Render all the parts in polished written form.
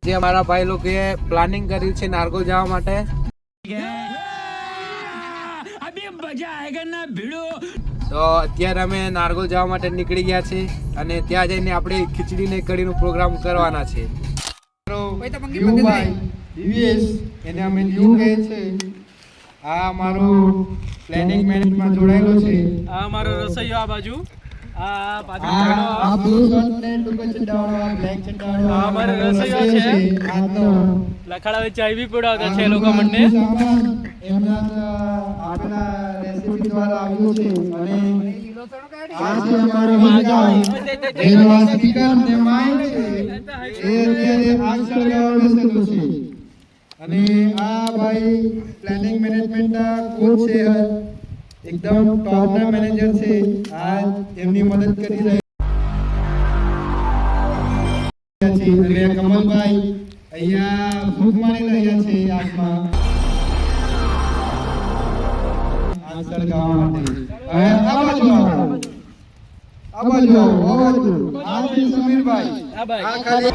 જે અમારા ભાઈ લોકોએ પ્લાનિંગ કર્યું છે નારગોલ જવા માટે. તો અત્યારે અમે નારગોલ જવા માટે નીકળી ગયા છે અને ત્યાં જઈને આપણે ખીચડી ને કઢીનો પ્રોગ્રામ કરવાના છે. એને અમે દીવ કહે છે. આ અમારો પ્લાનિંગ મેનેજમાં જોડાયેલો છે. આ અમારો રસોઈયો આ બાજુ લખાડા ચાય બી પીવડાવતા છે લોકો મને. અને આ ભાઈ પ્લાનિંગ મેનેજમેન્ટ કોચ છે, એકદમ ટોપના મેનેજર છે. આ એમની મદદ કરી રહ્યા છે. અને કમલભાઈ અહીંયા ભૂખ માની રહ્યા છે આંખમાં આંસર ગાવા માટે. હવે આ બાજુ આ છે સમીરભાઈ. આ ખાલી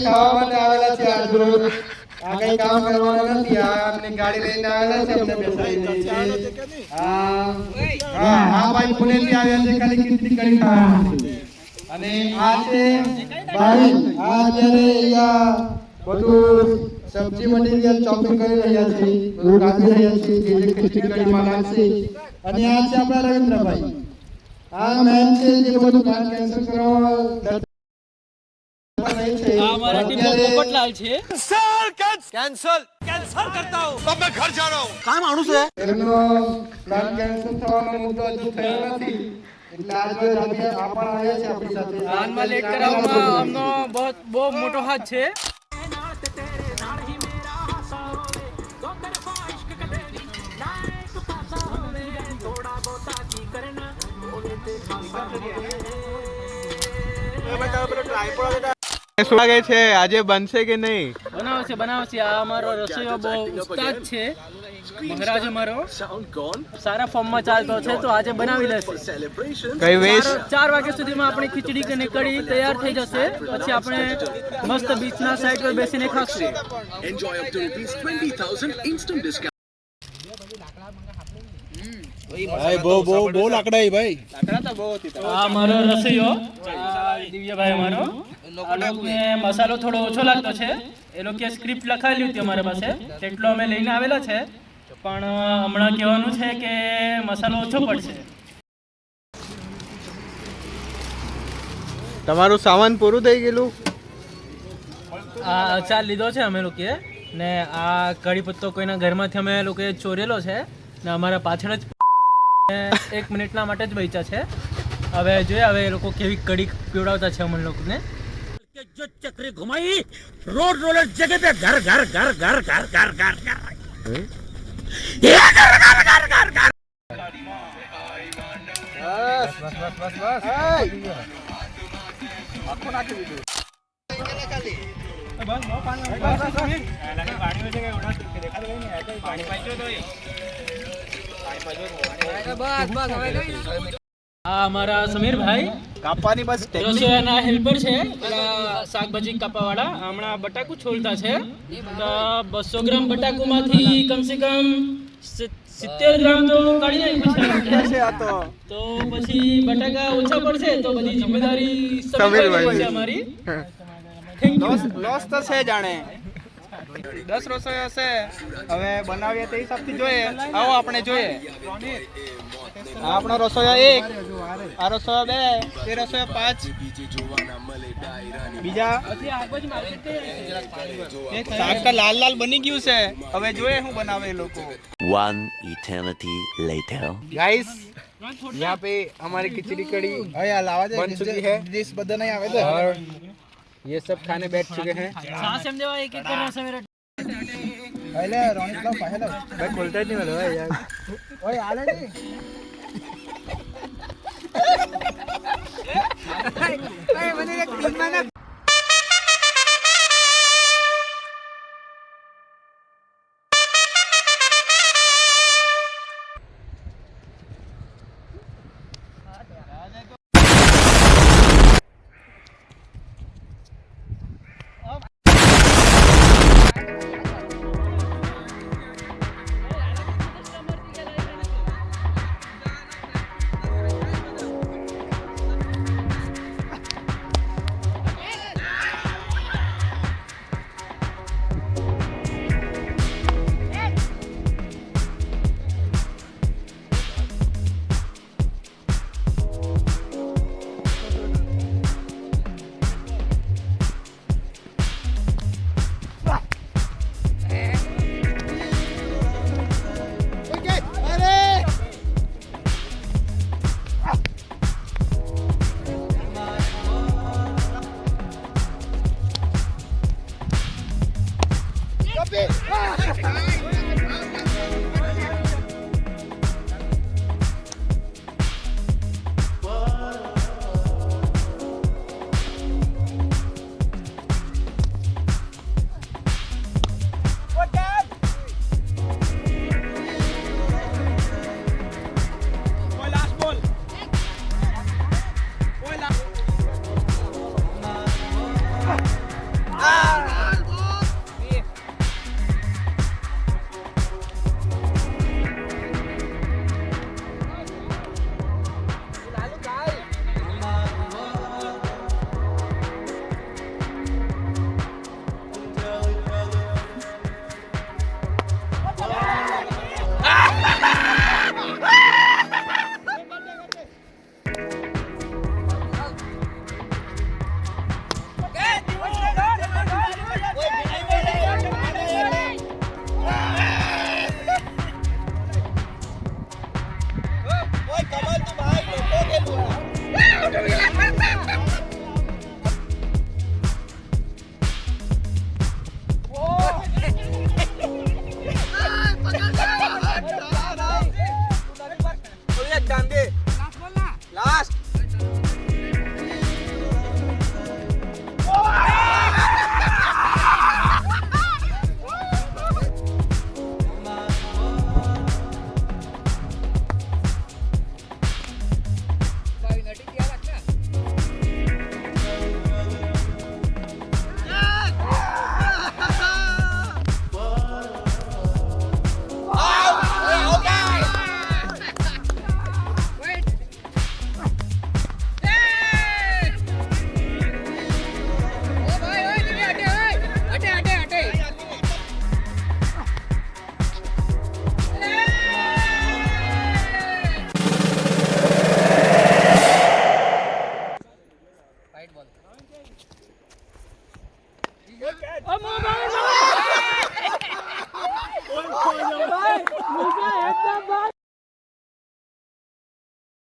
ખાવા માટે આવેલા છે. આજ રોજ આ કઈ કામ કરવાનું નથી. આ આપની ગાડી લઈને આવેલા છે, અમને બેસાડી દે છે. આ ભાઈ પુણેથી આવ્યા છે ખાલી ખીચડી કઢી ખાવા માટે. અને આ છે ભાઈ, આ અત્યારે અહીંયા બધું સબ્જી મટીરિયલ ચોપિંગ કરી રહ્યા છે, બધું કાપી રહ્યા છે જે ખીચડી કઢીમાં લાગશે. અને આ છે આપણા રવિન્દ્રભાઈ. આ મેન છે જે બધું કામ કેન્સલ કરવા हमारा टीम पोपटलाल છે. कैंसल करता हूँ. अब मैं घर जा रहा हूँ. काम मानुस है. એનો પ્લાન કેન્સલ થવાનો મુદ્દો હજુ થયો નથી, એટલે આજે રાતે આપણ આવ્યા છે આપણી સાથે. પ્લાનમાં લેટ કરાવવામાં અમનો બહુ મોટો હાથ છે. શું લાગે છે આજે બનશે કે નહીં? બનાવશે. આ અમારો રસોઈયો બહુ ઉસ્તાદ છે. મહારાજ અમારો સારા ફોર્મમાં ચાલતો છે, તો આજે બનાવી લેશે. કઈ વેશ 4 વાગ્યા સુધીમાં આપણી ખીચડી અને કઢી તૈયાર થઈ જશે. પછી આપણે મસ્ત બીચના સાઈડ પર બેસીને ખાશું. બહુ લાકડા ભાઈ. આ અમારો રસોઈયો દિવ્યભાઈ અમારો. આ લોકોને મસાલો થોડો ઓછો લાગતો છે. એ લોકોએ સ્ક્રિપ્ટ લખાયેલી હતી અમારા પાસે, તેટલો અમે લઈને આવેલા છે. પણ હમણાં કહેવાનું છે કે મસાલો ઓછો પડશે. તમારું સામાન પૂરું થઈ ગયેલું? આ અચાર લીધો છે અમે લોકોએ, ને આ કઢી પત્તો કોઈના ઘરમાંથી અમે લોકોએ ચોરેલો છે, ને અમારા પાછળ જ 1 મિનિટના માટે જ બચ્યા છે. હવે જોઈએ હવે એ લોકો કેવી કઢી પીવડાવતા છે અમને લોકોને. जो चक्री घुमाई रोड रोलर जगह पे घर घर घर घर घर घर घर घर ये घर घर घर घर घर બસ આખો નાખી દીધું. આ અમારા સમીરભાઈ કાપવાની બસ રસોઈયાના હેલ્પર છે, પેલા શાકભાજી કાપવાવાળા. હમણાં બટાકું છોલતા છે. તો 200 ગ્રામ બટાકુમાંથી કમસે કમ 70 ગ્રામ તો કાઢી નાખ્યું છે. તો પછી બટાકા ઓછા પડશે તો બધી જિમ્મેદારી સમીરભાઈ છે અમારી. લોસ તો છે જાણે 10 રસોઈ હશે. હવે બનાવીએ તે હિસાબથી જોઈએ. આવો આપણે જોઈએ. આપણો રસોયા 1, આ રસોયા 2, એ રસોયા 5. બીજા શાક તો લાલ લાલ બની ગયું છે. હવે જોઈએ શું બનાવે એ લોકો. One eternity later. गाइस यहाँ पे हमारी खिचड़ी कढ़ी बन चुकी है. डिश बदल नहीं आवे तो और ये सब खाने बैठ चुके हैं. सांस एम देवा एक करना सवेरे. पहले रोनित लो पहले भाई खोलता ही नहीं वाला है यार. ओए आले नहीं Oh,